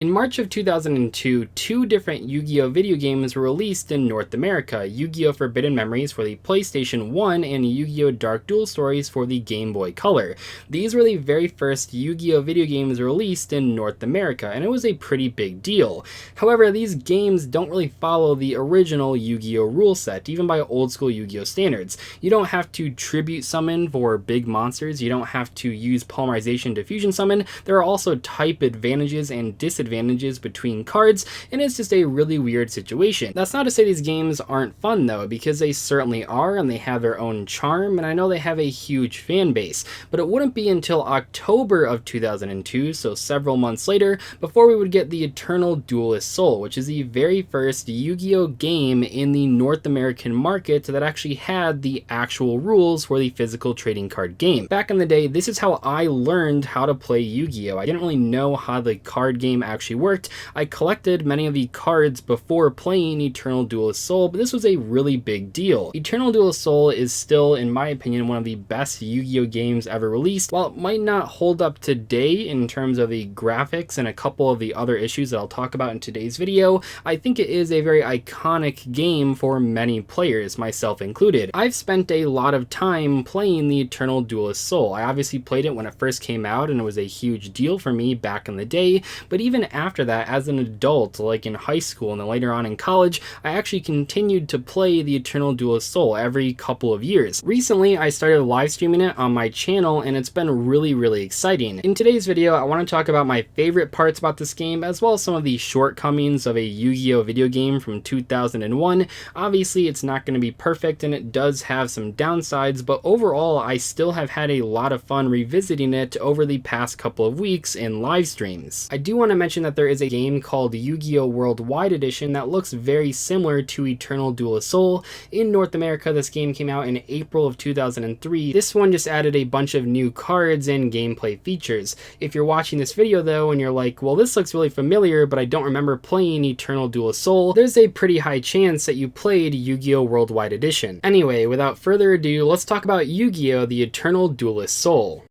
In March of 2002, two different Yu-Gi-Oh! Video games were released in North America, Yu-Gi-Oh! Forbidden Memories for the PlayStation 1 and Yu-Gi-Oh! Dark Duel Stories for the Game Boy Color. These were the very first Yu-Gi-Oh! Video games released in North America, and it was a pretty big deal. However, these games don't really follow the original Yu-Gi-Oh! Rule set, even by old school Yu-Gi-Oh! Standards. You don't have to tribute summon for big monsters, you don't have to use polymerization to fusion summon. There are also type advantages and disadvantages between cards, and it's just a really weird situation. That's not to say these games aren't fun though, because they certainly are, and they have their own charm, and I know they have a huge fan base, but it wouldn't be until October of 2002, so several months later, before we would get the Eternal Duelist Soul, which is the very first Yu-Gi-Oh! Game in the North American market that actually had the actual rules for the physical trading card game. Back in the day, this is how I learned how to play Yu-Gi-Oh! I didn't really know how the card game actually worked. I collected many of the cards before playing Eternal Duelist Soul, but this was a really big deal. Eternal Duelist Soul is still, in my opinion, one of the best Yu-Gi-Oh! Games ever released. While it might not hold up today in terms of the graphics and a couple of the other issues that I'll talk about in today's video, I think it is a very iconic game for many players, myself included. I've spent a lot of time playing the Eternal Duelist Soul. I obviously played it when it first came out, and it was a huge deal for me back in the day, but even after that, as an adult, like in high school and then later on in college, I actually continued to play the Eternal Duelist Soul every couple of years. Recently, I started live streaming it on my channel, and it's been really exciting. In today's video, I want to talk about my favorite parts about this game, as well as some of the shortcomings of a Yu-Gi-Oh! Video game from 2001. Obviously, it's not going to be perfect, and it does have some downsides, but overall, I still have had a lot of fun revisiting it over the past couple of weeks in live streams. I do want to mention that there is a game called Yu-Gi-Oh! Worldwide Edition that looks very similar to Eternal Duelist Soul. In North America, this game came out in April of 2003. This one just added a bunch of new cards and gameplay features. If you're watching this video though and you're like, well, this looks really familiar, but I don't remember playing Eternal Duelist Soul, there's a pretty high chance that you played Yu-Gi-Oh! Worldwide Edition. Anyway, without further ado, let's talk about Yu-Gi-Oh! The Eternal Duelist Soul.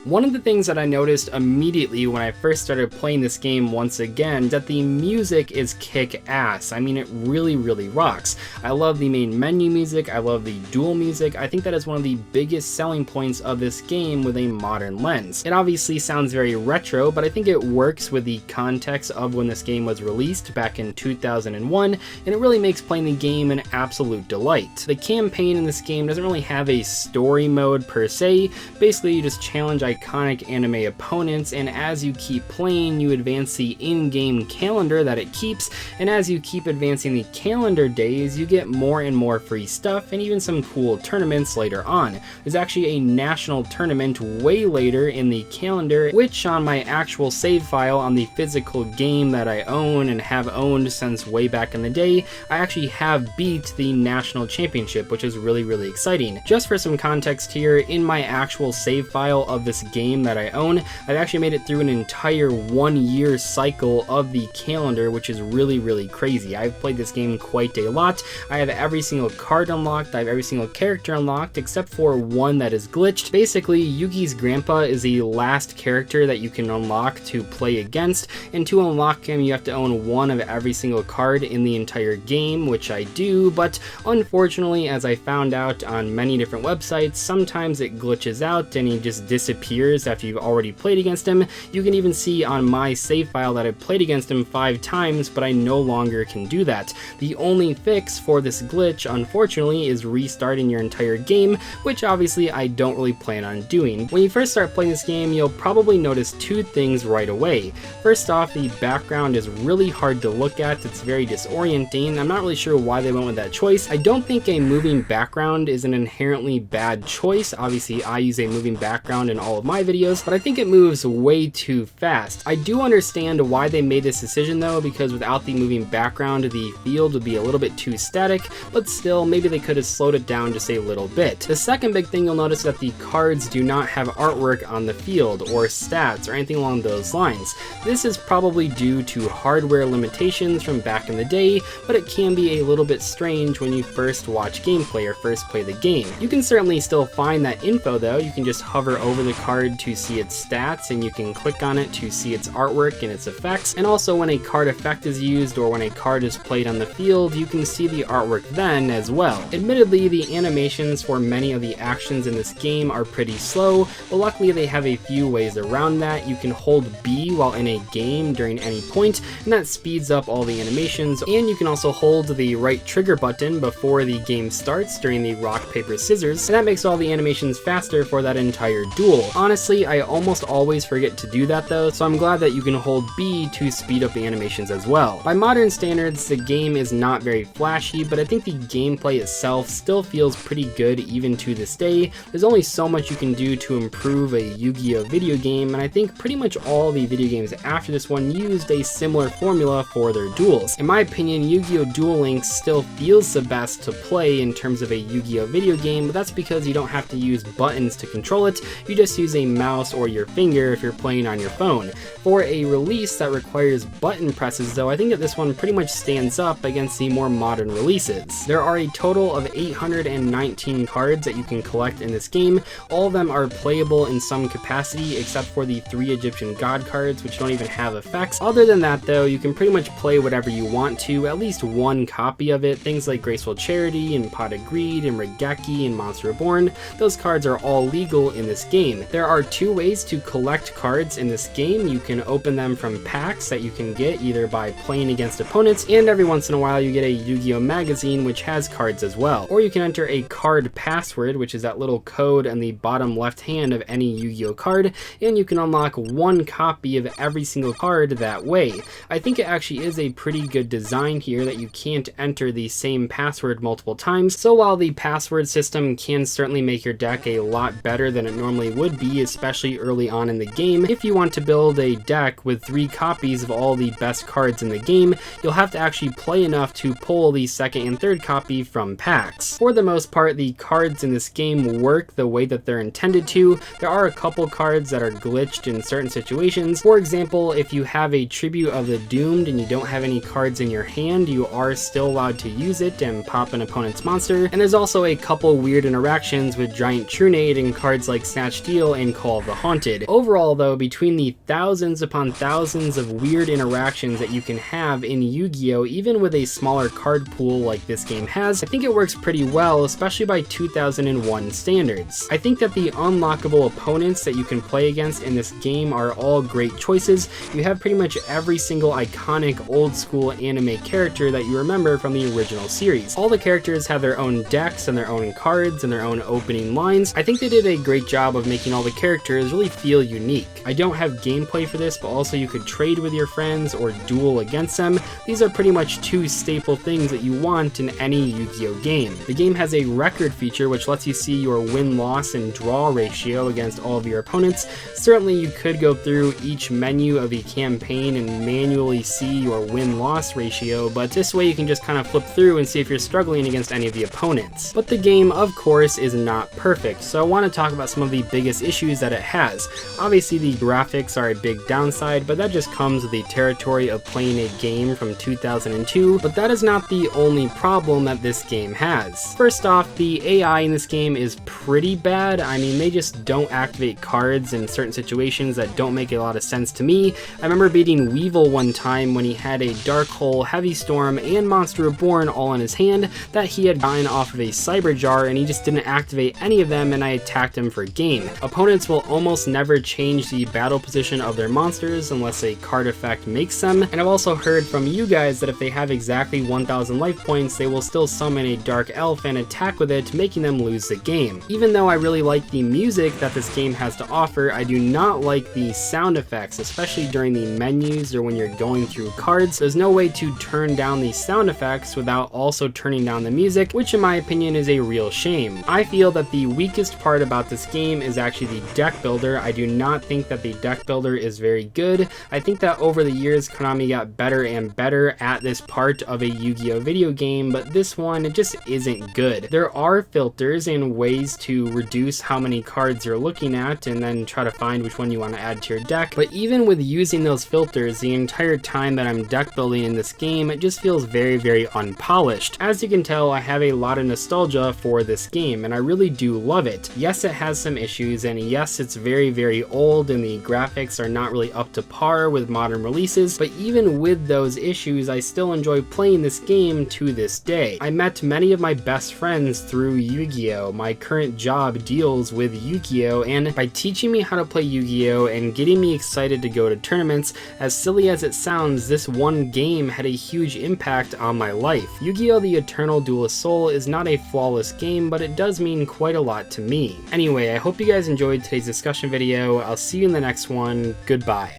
One of the things that I noticed immediately when I first started playing this game once again, that the music is kick-ass. I mean, it really rocks. I love the main menu music, I love the duel music. I think that is one of the biggest selling points of this game with a modern lens. It obviously sounds very retro, but I think it works with the context of when this game was released back in 2001, and it really makes playing the game an absolute delight. The campaign in this game doesn't really have a story mode per se. Basically, you just challenge iconic anime opponents, and as you keep playing, you advance the in-game calendar that it keeps, and as you keep advancing the calendar days, you get more and more free stuff, and even some cool tournaments later on. There's actually a national tournament way later in the calendar, which on my actual save file on the physical game that I own and have owned since way back in the day, I actually have beat the national championship, which is really exciting. Just for some context here, in my actual save file of this game that I own, I've actually made it through an entire 1 year cycle of the calendar, which is really crazy. I've played this game quite a lot. I have every single card unlocked, I have every single character unlocked, except for one that is glitched. Basically, Yugi's grandpa is the last character that you can unlock to play against, and to unlock him, you have to own one of every single card in the entire game, which I do, but unfortunately, as I found out on many different websites, sometimes it glitches out and he just disappears after you've already played against him. You can even see on my save file that I played against him 5 times, but I no longer can do that. The only fix for this glitch, unfortunately, is restarting your entire game, which obviously I don't really plan on doing. When you first start playing this game, you'll probably notice 2 things right away. First off, the background is really hard to look at, it's very disorienting. I'm not really sure why they went with that choice. I don't think a moving background is an inherently bad choice. Obviously, I use a moving background in all of of my videos, but I think it moves way too fast. I do understand why they made this decision though, because without the moving background, the field would be a little bit too static, but still, maybe they could have slowed it down just a little bit. The second big thing you'll notice is that the cards do not have artwork on the field, or stats, or anything along those lines. This is probably due to hardware limitations from back in the day, but it can be a little bit strange when you first watch gameplay or first play the game. You can certainly still find that info though. You can just hover over the card to see its stats, and you can click on it to see its artwork and its effects. And also when a card effect is used or when a card is played on the field, you can see the artwork then as well. Admittedly, the animations for many of the actions in this game are pretty slow, but luckily they have a few ways around that. You can hold B while in a game during any point, and that speeds up all the animations, and you can also hold the right trigger button before the game starts during the rock, paper, scissors, and that makes all the animations faster for that entire duel. Honestly, I almost always forget to do that though, so I'm glad that you can hold B to speed up the animations as well. By modern standards, the game is not very flashy, but I think the gameplay itself still feels pretty good even to this day. There's only so much you can do to improve a Yu-Gi-Oh video game, and I think pretty much all the video games after this one used a similar formula for their duels. In my opinion, Yu-Gi-Oh! Duel Links still feels the best to play in terms of a Yu-Gi-Oh! Video game, but that's because you don't have to use buttons to control it, you just use a mouse or your finger if you're playing on your phone. For a release that requires button presses though, I think that this one pretty much stands up against the more modern releases. There are a total of 819 cards that you can collect in this game. All of them are playable in some capacity except for the 3 Egyptian god cards, which don't even have effects. Other than that though, you can pretty much play whatever you want to, at least one copy of it. Things like Graceful Charity and Pot of Greed and Regeki and Monster Reborn, those cards are all legal in this game. There are 2 ways to collect cards in this game. You can open them from packs that you can get either by playing against opponents, and every once in a while you get a Yu-Gi-Oh! Magazine which has cards as well. Or you can enter a card password, which is that little code on the bottom left hand of any Yu-Gi-Oh! Card, and you can unlock 1 copy of every single card that way. I think it actually is a pretty good design here that you can't enter the same password multiple times, so while the password system can certainly make your deck a lot better than it normally would be, especially early on in the game, if you want to build a deck with 3 copies of all the best cards in the game, you'll have to actually play enough to pull the second and third copy from packs. For the most part, the cards in this game work the way that they're intended to. There are a couple cards that are glitched in certain situations. For example, if you have a Tribute of the Doomed and you don't have any cards in your hand, you are still allowed to use it and pop an opponent's monster. And there's also a couple weird interactions with Giant Trunade and cards like Snatch Steal and Call of the Haunted. Overall though, between the thousands upon thousands of weird interactions that you can have in Yu-Gi-Oh! Even with a smaller card pool like this game has, I think it works pretty well, especially by 2001 standards. I think that the unlockable opponents that you can play against in this game are all great choices. You have pretty much every single iconic old school anime character that you remember from the original series. All the characters have their own decks and their own cards and their own opening lines. I think they did a great job of making all the characters really feel unique. I don't have gameplay for this, but also you could trade with your friends or duel against them. These are pretty much 2 staple things that you want in any Yu-Gi-Oh! Game. The game has a record feature which lets you see your win-loss and draw ratio against all of your opponents. Certainly you could go through each menu of the campaign and manually see your win-loss ratio, but this way you can just kind of flip through and see if you're struggling against any of the opponents. But the game, of course, is not perfect, so I want to talk about some of the biggest issues that it has. Obviously the graphics are a big downside, but that just comes with the territory of playing a game from 2002, but that is not the only problem that this game has. First off, the AI in this game is pretty bad. I mean, they just don't activate cards in certain situations that don't make a lot of sense to me. I remember beating Weevil one time when he had a Dark Hole, Heavy Storm, and Monster Reborn all in his hand that he had gotten off of a Cyber Jar, and he just didn't activate any of them, and I attacked him for game. Opponents will almost never change the battle position of their monsters unless a card effect makes them, and I've also heard from you guys that if they have exactly 1000 life points, they will still summon a Dark Elf and attack with it, making them lose the game. Even though I really like the music that this game has to offer, I do not like the sound effects, especially during the menus or when you're going through cards. There's no way to turn down the sound effects without also turning down the music, which in my opinion is a real shame. I feel that the weakest part about this game is actually the deck builder. I do not think that the deck builder is very good. I think that over the years, Konami got better and better at this part of a Yu-Gi-Oh video game, but this one, it just isn't good. There are filters and ways to reduce how many cards you're looking at and then try to find which one you want to add to your deck, but even with using those filters, the entire time that I'm deck building in this game, it just feels very, very unpolished. As you can tell, I have a lot of nostalgia for this game, and I really do love it. Yes, it has some issues, and yes, it's very, very old, and the graphics are not really up to par with modern releases, but even with those issues, I still enjoy playing this game to this day. I met many of my best friends through Yu-Gi-Oh! My current job deals with Yu-Gi-Oh! And by teaching me how to play Yu-Gi-Oh! And getting me excited to go to tournaments, as silly as it sounds, this one game had a huge impact on my life. Yu-Gi-Oh! The Eternal Duelist Soul is not a flawless game, but it does mean quite a lot to me. Anyway, I hope you guys enjoyed today's discussion video. I'll see you in the next one. Goodbye.